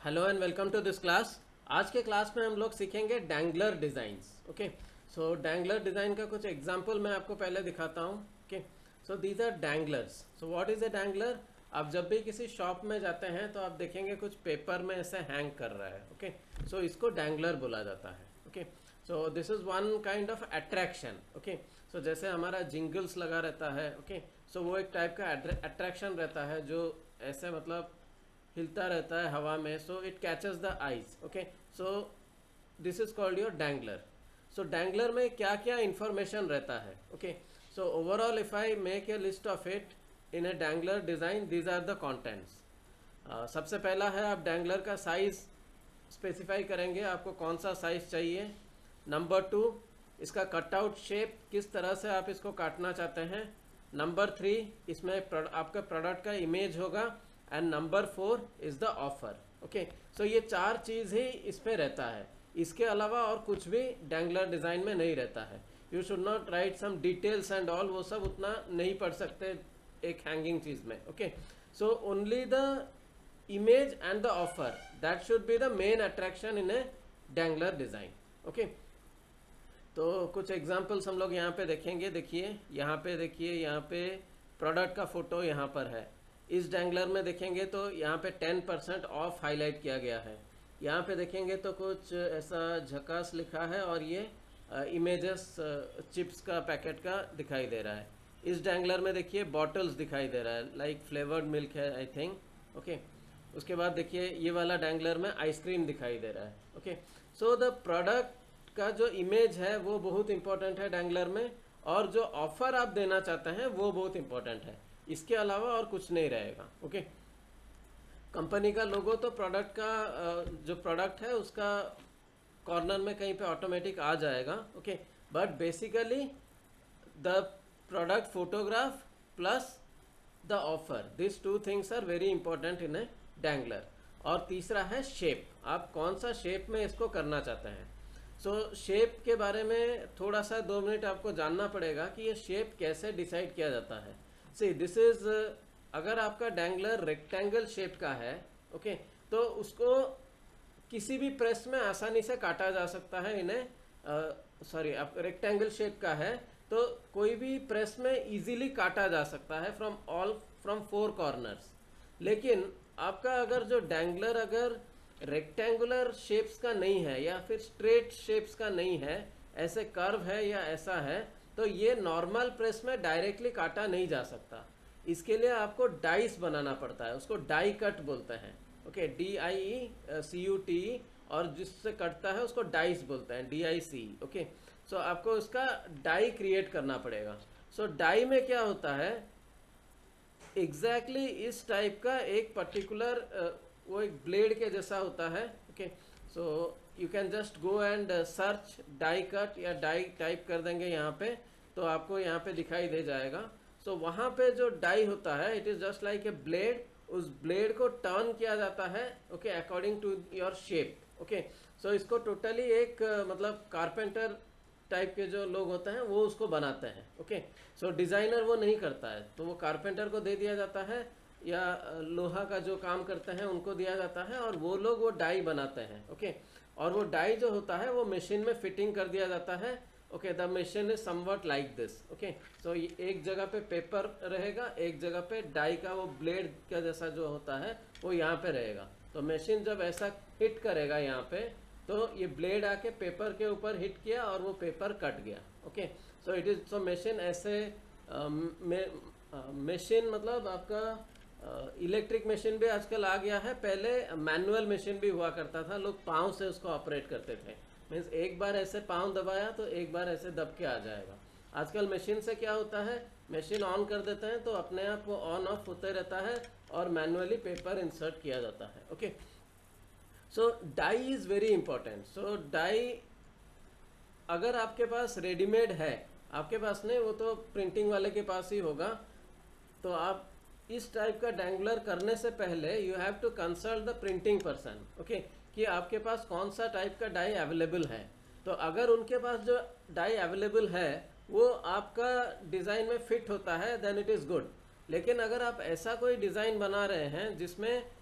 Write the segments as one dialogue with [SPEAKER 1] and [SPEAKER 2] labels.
[SPEAKER 1] Hello and welcome to this class. आज के class में हम लोग सीखेंगे dangler designs. Okay, so dangler design का कुछ एग्जांपल मैं आपको पहले दिखाता हूँ। Okay, so these are danglers. So what is a dangler? आप जब भी किसी शॉप में जाते हैं तो आप देखेंगे कुछ पेपर में ऐसे हैंग कर रहा है। ओके, सो इसको डैंगलर बोला जाता है। Okay, so this is one kind of attraction. Okay, so जैसे हमारा जिंगल्स लगा रहता है। ओके, सो वो एक टाइप का अट्रैक्शन रहता है जो ऐसे मतलब हिलता रहता है हवा में, so it catches the eyes. Okay, so this is called your dangler. So dangler में क्या क्या इंफॉर्मेशन रहता है? Okay, so overall if I make a list of it in a dangler design, these are the contents. सबसे पहला है आप dangler का साइज स्पेसिफाई करेंगे, आपको कौन सा साइज चाहिए। नंबर 2, इसका कटआउट शेप, किस तरह से आप इसको काटना चाहते हैं। नंबर 3, इसमें आपका प्रोडक्ट का इमेज होगा। And number 4 is the offer. Okay, so ये 4 चीज़ ही इस पे रहता है। इसके अलावा और कुछ भी डैंगलर डिज़ाइन में नहीं रहता है। You should not write some details and all, वो सब उतना नहीं पढ़ सकते एक हैंगिंग चीज़ में। Okay, so only the image and the offer, that should be the main attraction in a dangler design. Okay, तो कुछ एग्जांपल्स हम लोग यहाँ पे देखेंगे। देखिए यहाँ पे, देखिए यहाँ पे प्रोडक्ट का फोटो यहाँ पर है। इस डैंगलर में देखेंगे तो यहाँ पे 10% ऑफ हाईलाइट किया गया है। यहाँ पे देखेंगे तो कुछ ऐसा झकास लिखा है और ये इमेजेस चिप्स का पैकेट का दिखाई दे रहा है। इस डैंगलर में देखिए बॉटल्स दिखाई दे रहा है, लाइक फ्लेवर्ड मिल्क है आई थिंक। ओके, उसके बाद देखिए ये वाला डैंगलर में आइसक्रीम दिखाई दे रहा है। ओके, सो द प्रोडक्ट का जो इमेज है वो बहुत इंपॉर्टेंट है डैंगलर में, और जो ऑफर आप देना चाहते हैं वो बहुत इंपॉर्टेंट है। इसके अलावा और कुछ नहीं रहेगा। ओके, कंपनी का लोगो तो प्रोडक्ट का जो प्रोडक्ट है उसका कॉर्नर में कहीं पे ऑटोमेटिक आ जाएगा। Okay, but basically the product photograph plus the offer, this two things are very important in a dangler. और तीसरा है शेप, आप कौन सा शेप में इसको करना चाहते हैं। सो शेप के बारे में थोड़ा सा 2 मिनट आपको जानना पड़ेगा कि ये शेप कैसे डिसाइड किया जाता है। सी दिस इज, अगर आपका डैंगलर रेक्टेंगल शेप का है, ओके, तो उसको किसी भी प्रेस में आसानी से काटा जा सकता है। इन्हें सॉरी, आप रेक्टेंगल शेप का है तो कोई भी प्रेस में इजीली काटा जा सकता है फ्रॉम 4 कॉर्नर्स। लेकिन आपका अगर जो डैंगलर अगर रेक्टेंगुलर शेप्स का नहीं है या फिर स्ट्रेट शेप्स का नहीं है, ऐसे कर्व है या ऐसा है, तो ये नॉर्मल प्रेस में डायरेक्टली काटा नहीं जा सकता। इसके लिए आपको डाइस बनाना पड़ता है, उसको डाई कट बोलते हैं। ओके, DIECUT, और जिससे कटता है उसको डाइस बोलते हैं, DIC। ओके, सो आपको उसका डाई क्रिएट करना पड़ेगा। सो डाई में क्या होता है, एग्जैक्टली इस टाइप का एक पर्टिकुलर वो एक ब्लेड के जैसा होता है। Okay, so you can just go and search die cut या डाई टाइप कर देंगे यहाँ पे, तो आपको यहाँ पे दिखाई दे जाएगा। सो वहाँ पे जो डाई होता है, it is just like a blade, उस ब्लेड को टर्न किया जाता है। Okay, according to your shape. Okay, so इसको टोटली एक मतलब कारपेंटर टाइप के जो लोग होते हैं वो उसको बनाते हैं। ओके, सो डिज़ाइनर वो नहीं करता है, तो वो कारपेंटर को दे दिया जाता है या लोहा का जो काम करते हैं उनको दिया जाता है, और वो लोग वो डाई बनाते हैं। ओके, और वो डाई जो होता है वो मशीन में फिटिंग कर दिया जाता है। Okay, the machine is something like this. Okay, so एक जगह पे पेपर रहेगा, एक जगह पे डाई का वो ब्लेड का जैसा जो होता है वो यहाँ पे रहेगा। तो मशीन जब ऐसा हिट करेगा यहाँ पे, तो ये ब्लेड आके पेपर के ऊपर हिट किया और वो पेपर कट गया। Okay, so it is, so machine ऐसे मशीन मतलब आपका इलेक्ट्रिक मशीन भी आजकल आ गया है। पहले मैनुअल मशीन भी हुआ करता था, लोग पाँव से उसको ऑपरेट करते थे। मीन्स एक बार ऐसे पाँव दबाया तो एक बार ऐसे दब के आ जाएगा। आजकल मशीन से क्या होता है, मशीन ऑन कर देते हैं तो अपने आप वो ऑन ऑफ होते रहता है और मैनुअली पेपर इंसर्ट किया जाता है। Okay, so die is very important. So die अगर आपके पास रेडीमेड है, आपके पास नहीं, वो तो प्रिंटिंग वाले के पास ही होगा, तो आप इस टाइप का डैंगलर करने से पहले you have to consult the printing person. Okay, कि आपके पास कौन सा टाइप का डाई अवेलेबल है। तो अगर उनके पास जो डाई अवेलेबल है वो आपका डिज़ाइन में फिट होता है, देन इट इज़ गुड। लेकिन अगर आप ऐसा कोई डिज़ाइन बना रहे हैं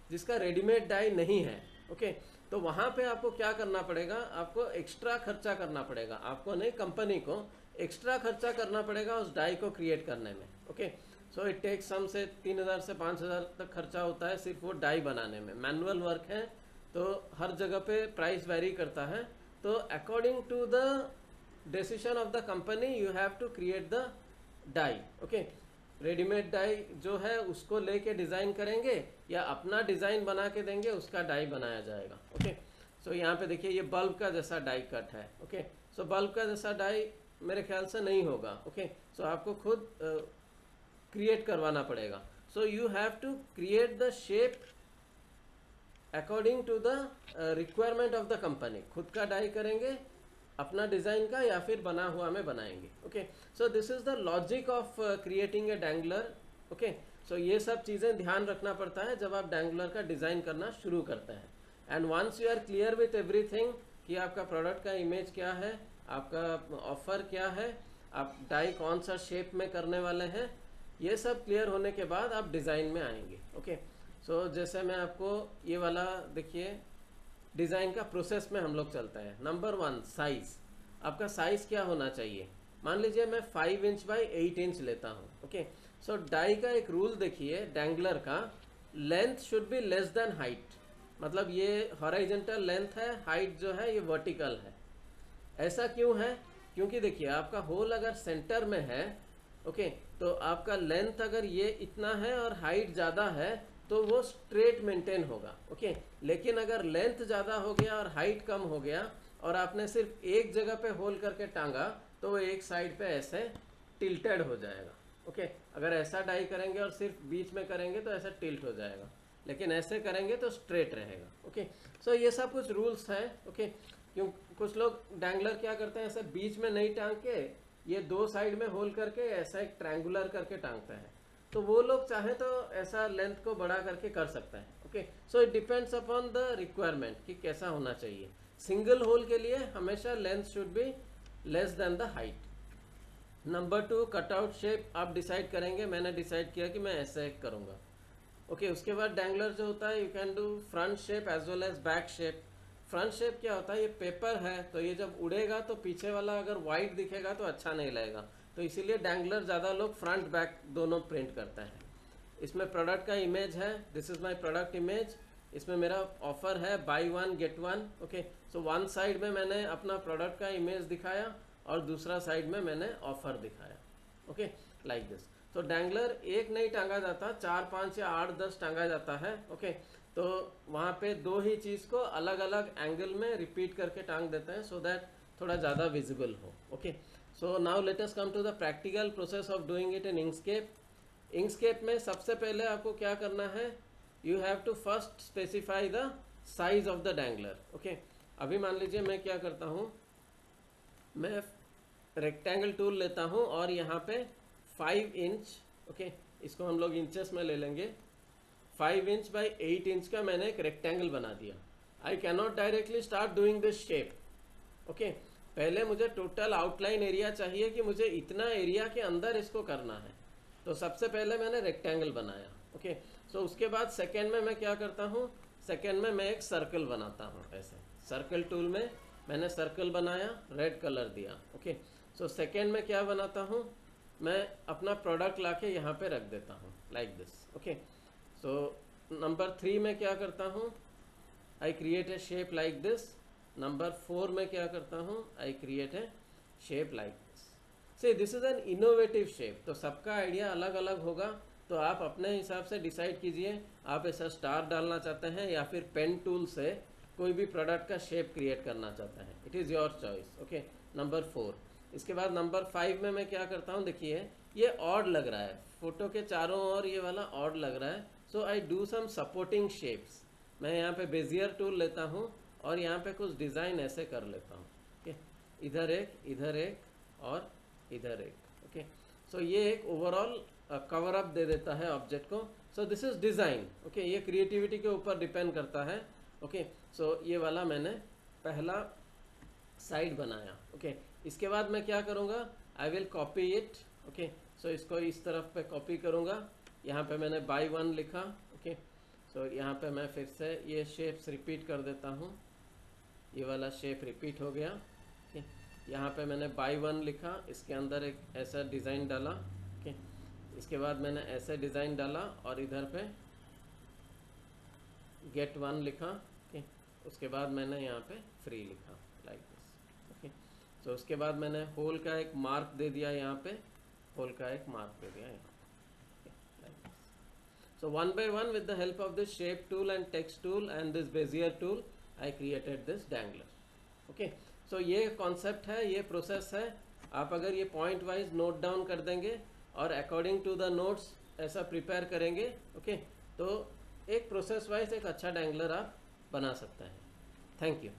[SPEAKER 1] जिसका रेडीमेड डाई नहीं है, ओके। तो वहाँ पे आपको क्या करना पड़ेगा, आपको एक्स्ट्रा खर्चा करना पड़ेगा, आपको नहीं कंपनी को एक्स्ट्रा खर्चा करना पड़ेगा उस डाई को क्रिएट करने में। Okay, so it takes some से 3000 से 5000 तक खर्चा होता है सिर्फ वो डाई बनाने में। मैनुअल वर्क है तो हर जगह पे प्राइस वेरी करता है। तो according to the decision of the company you have to create the die. Okay, readymade die जो है उसको लेके डिज़ाइन करेंगे या अपना डिज़ाइन बना के देंगे, उसका डाई बनाया जाएगा। ओके, सो यहाँ पे देखिए ये बल्ब का जैसा डाई कट है। ओके, सो बल्ब का जैसा डाई मेरे ख्याल से नहीं होगा। ओके, सो आपको खुद क्रिएट करवाना पड़ेगा। So you have to create the shape according to the requirement of the company. खुद का डाई करेंगे अपना डिज़ाइन का या फिर बना हुआ में बनाएंगे। Okay, so this is the logic of creating a dangler. Okay, so ये सब चीज़ें ध्यान रखना पड़ता है जब आप डैंगलर का डिज़ाइन करना शुरू करते हैं। And once you are clear with everything कि आपका प्रोडक्ट का इमेज क्या है, आपका ऑफर क्या है, आप डाई कौन सा शेप में करने वाले हैं, ये सब क्लियर होने के बाद आप डिज़ाइन में आएंगे। ओके, सो जैसे मैं आपको ये वाला देखिए डिज़ाइन का प्रोसेस में हम लोग चलते हैं। Number 1 size. आपका साइज़ क्या होना चाहिए, मान लीजिए मैं 5 इंच बाई 8 इंच लेता हूँ। ओके, सो डाई का एक रूल देखिए डैंगलर का, length should be less than height. मतलब ये हॉरिजॉन्टल लेंथ है, हाइट जो है ये वर्टिकल है। ऐसा क्यों है, क्योंकि देखिए आपका होल अगर सेंटर में है, ओके, तो आपका लेंथ अगर ये इतना है और हाइट ज़्यादा है तो वो स्ट्रेट मेंटेन होगा। ओके, लेकिन अगर लेंथ ज़्यादा हो गया और हाइट कम हो गया और आपने सिर्फ एक जगह पे होल करके टांगा तो वो एक साइड पे ऐसे टिल्टेड हो जाएगा। ओके, अगर ऐसा डाई करेंगे और सिर्फ बीच में करेंगे तो ऐसा टिल्ट हो जाएगा, लेकिन ऐसे करेंगे तो स्ट्रेट रहेगा। ओके, सो ये सब कुछ रूल्स हैं। ओके, क्यों कुछ लोग डैंगलर क्या करते हैं, ऐसे बीच में नहीं टांग के ये दो साइड में होल करके ऐसा एक ट्रायंगुलर करके टांगते हैं, तो वो लोग चाहे तो ऐसा लेंथ को बड़ा करके कर सकते हैं। Okay, so it depends upon the requirement कि कैसा होना चाहिए। सिंगल होल के लिए हमेशा length should be less than the height. Number 2 cutout shape आप डिसाइड करेंगे। मैंने डिसाइड किया कि मैं ऐसे करूँगा। ओके, उसके बाद डैंगलर जो होता है you can do front shape as well as back shape. Front shape क्या होता है, ये पेपर है तो ये जब उड़ेगा तो पीछे वाला अगर वाइट दिखेगा तो अच्छा नहीं लगेगा, तो इसीलिए डैंगलर ज़्यादा लोग फ्रंट बैक दोनों प्रिंट करते हैं। इसमें प्रोडक्ट का इमेज है, this is my product image. इसमें मेरा ऑफर है buy 1 get 1। Okay, so one side में मैंने अपना प्रोडक्ट का इमेज दिखाया और दूसरा साइड में मैंने ऑफर दिखाया। Okay, like this. तो डैंगलर एक नहीं टांगा जाता, 4 5 या 8 10 टांगा जाता है। ओके, तो वहाँ पे दो ही चीज़ को अलग अलग एंगल में रिपीट करके टांग देते हैं सो दैट थोड़ा ज़्यादा विजिबल हो। Okay, so now let us come to the practical process of doing it in Inkscape. Inkscape में सबसे पहले आपको क्या करना है, you have to first specify the size of the dangler. Okay, अभी मान लीजिए मैं क्या करता हूँ, मैं रेक्टेंगल टूल लेता हूँ और यहाँ पे 5 इंच, ओके, इसको हम लोग इंचेस में ले लेंगे, 5 इंच बाई 8 इंच का मैंने एक रेक्टेंगल बना दिया। I can not directly start doing this shape. Okay, पहले मुझे टोटल आउटलाइन एरिया चाहिए कि मुझे इतना एरिया के अंदर इसको करना है, तो सबसे पहले मैंने रेक्टेंगल बनाया। ओके, सो उसके बाद सेकेंड में मैं क्या करता हूँ, सेकेंड में मैं एक सर्कल बनाता हूँ। ऐसे सर्कल टूल में मैंने सर्कल बनाया, रेड कलर दिया। ओके, सो सेकेंड में क्या बनाता हूँ, मैं अपना प्रोडक्ट लाके यहाँ पे रख देता हूँ like this. Okay, so number 3 में क्या करता हूँ, I create A shape like this. Number 4 में क्या करता हूँ, I create A shape like this. See this is an innovative shape. तो सबका आइडिया अलग अलग होगा, तो आप अपने हिसाब से डिसाइड कीजिए आप ऐसा स्टार डालना चाहते हैं या फिर पेन टूल से कोई भी प्रोडक्ट का शेप क्रिएट करना चाहते हैं, it is your choice. Okay, number 4। इसके बाद नंबर 5 में मैं क्या करता हूँ, देखिए ये ऑड लग रहा है, फोटो के चारों ओर ये वाला ऑड लग रहा है, so I do some supporting shapes. मैं यहाँ पे बेजियर टूल लेता हूँ और यहाँ पे कुछ डिज़ाइन ऐसे कर लेता हूँ। ओके, इधर एक और इधर एक। ओके, सो ये एक ओवरऑल कवर अप दे देता है ऑब्जेक्ट को। सो दिस इज डिज़ाइन। ओके, ये क्रिएटिविटी के ऊपर डिपेंड करता है। ओके, सो ये वाला मैंने पहला साइड बनाया। ओके, इसके बाद मैं क्या करूँगा, I will copy it. Okay, so इसको इस तरफ पे कॉपी करूँगा, यहाँ पे मैंने बाई 1 लिखा। ओके, तो यहाँ पे मैं फिर से ये शेप्स रिपीट कर देता हूँ, ये वाला शेप रिपीट हो गया। ओके, यहाँ पे मैंने बाई वन लिखा, इसके अंदर एक ऐसा डिज़ाइन डाला। ओके, इसके बाद मैंने ऐसे डिज़ाइन डाला और इधर पे गेट वन लिखा। ओके, उसके बाद मैंने यहाँ पे फ्री लिखा लाइक दिस। ओके, तो उसके बाद मैंने होल का एक मार्क दे दिया, यहाँ पे होल का एक मार्क दे दिया यहाँ। So one by one, with the help of this shape tool and text tool and this Bezier tool, I created this dangler. Okay, so ये concept है, ये process है। आप अगर ये point wise note down कर देंगे और according to the notes ऐसा prepare करेंगे, okay, तो एक process wise एक अच्छा dangler आप बना सकते हैं। Thank you.